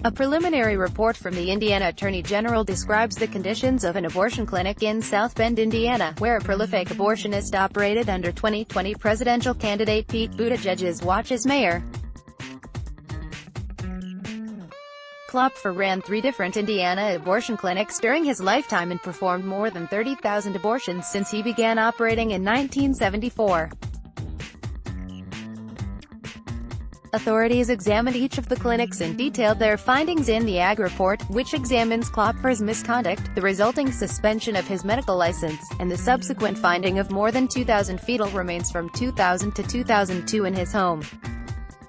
A preliminary report from the Indiana Attorney General describes the conditions of an abortion clinic in South Bend, Indiana, where a prolific abortionist operated under 2020 presidential candidate Pete Buttigieg's watch as mayor. Klopfer ran 3 different Indiana abortion clinics during his lifetime and performed more than 30,000 abortions since he began operating in 1974. Authorities examined each of the clinics and detailed their findings in the AG report, which examines Klopfer's misconduct, the resulting suspension of his medical license, and the subsequent finding of more than 2,000 fetal remains from 2000 to 2002 in his home.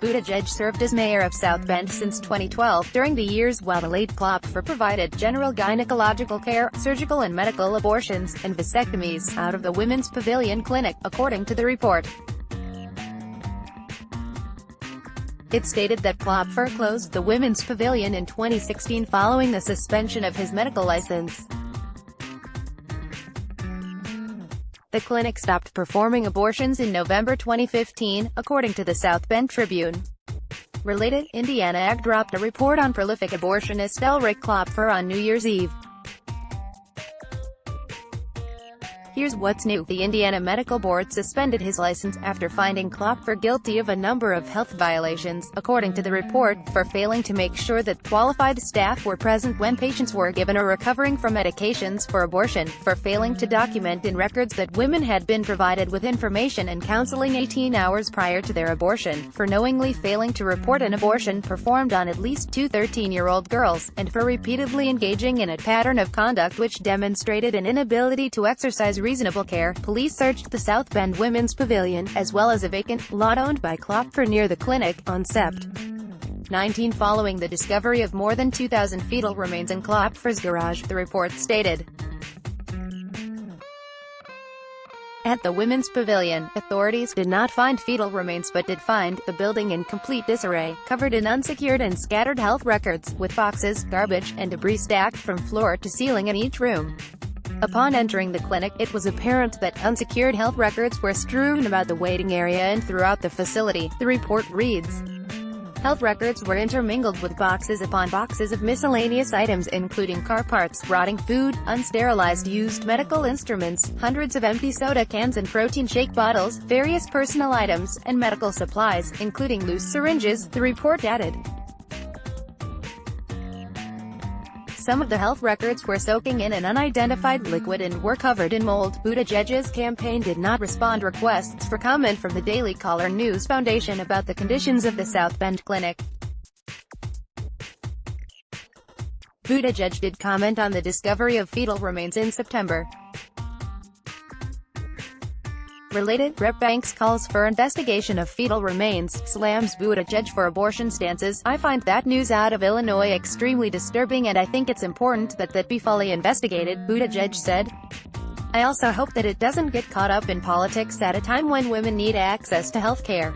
Buttigieg served as mayor of South Bend since 2012, during the years while the late Klopfer provided general gynecological care, surgical and medical abortions, and vasectomies out of the Women's Pavilion Clinic, according to the report. It stated that Klopfer closed the Women's Pavilion in 2016 following the suspension of his medical license. The clinic stopped performing abortions in November 2015, according to the South Bend Tribune. Related, Indiana AG dropped a report on prolific abortionist Ulrich Klopfer on New Year's Eve. Here's what's new. The Indiana Medical Board suspended his license after finding Klopfer guilty of a number of health violations, according to the report, for failing to make sure that qualified staff were present when patients were given or recovering from medications for abortion, for failing to document in records that women had been provided with information and counseling 18 hours prior to their abortion, for knowingly failing to report an abortion performed on at least 2 13-year-old girls, and for repeatedly engaging in a pattern of conduct which demonstrated an inability to exercise reasonable care. Police searched the South Bend Women's Pavilion, as well as a vacant lot owned by Klopfer near the clinic, on Sept. 19 following the discovery of more than 2,000 fetal remains in Klopfer's garage, the report stated. At the Women's Pavilion, authorities did not find fetal remains but did find the building in complete disarray, covered in unsecured and scattered health records, with boxes, garbage, and debris stacked from floor to ceiling in each room. Upon entering the clinic, it was apparent that unsecured health records were strewn about the waiting area and throughout the facility, the report reads. Health records were intermingled with boxes upon boxes of miscellaneous items including car parts, rotting food, unsterilized used medical instruments, hundreds of empty soda cans and protein shake bottles, various personal items, and medical supplies, including loose syringes, the report added. Some of the health records were soaking in an unidentified liquid and were covered in mold. Buttigieg's campaign did not respond requests for comment from the Daily Caller News Foundation about the conditions of the South Bend clinic. Buttigieg did comment on the discovery of fetal remains in September. Related, Rep. Banks calls for investigation of fetal remains, slams Buttigieg for abortion stances. I find that news out of Illinois extremely disturbing and I think it's important that that be fully investigated, Buttigieg said. I also hope that it doesn't get caught up in politics at a time when women need access to health care.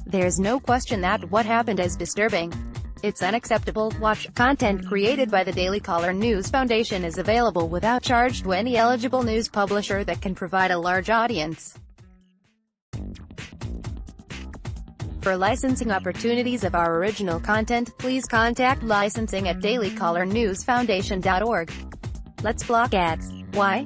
There's no question that what happened is disturbing. It's unacceptable. Watch. Content created by the Daily Caller News Foundation is available without charge to any eligible news publisher that can provide a large audience. For licensing opportunities of our original content, please contact licensing@dailycallernewsfoundation.org. Let's block ads. Why?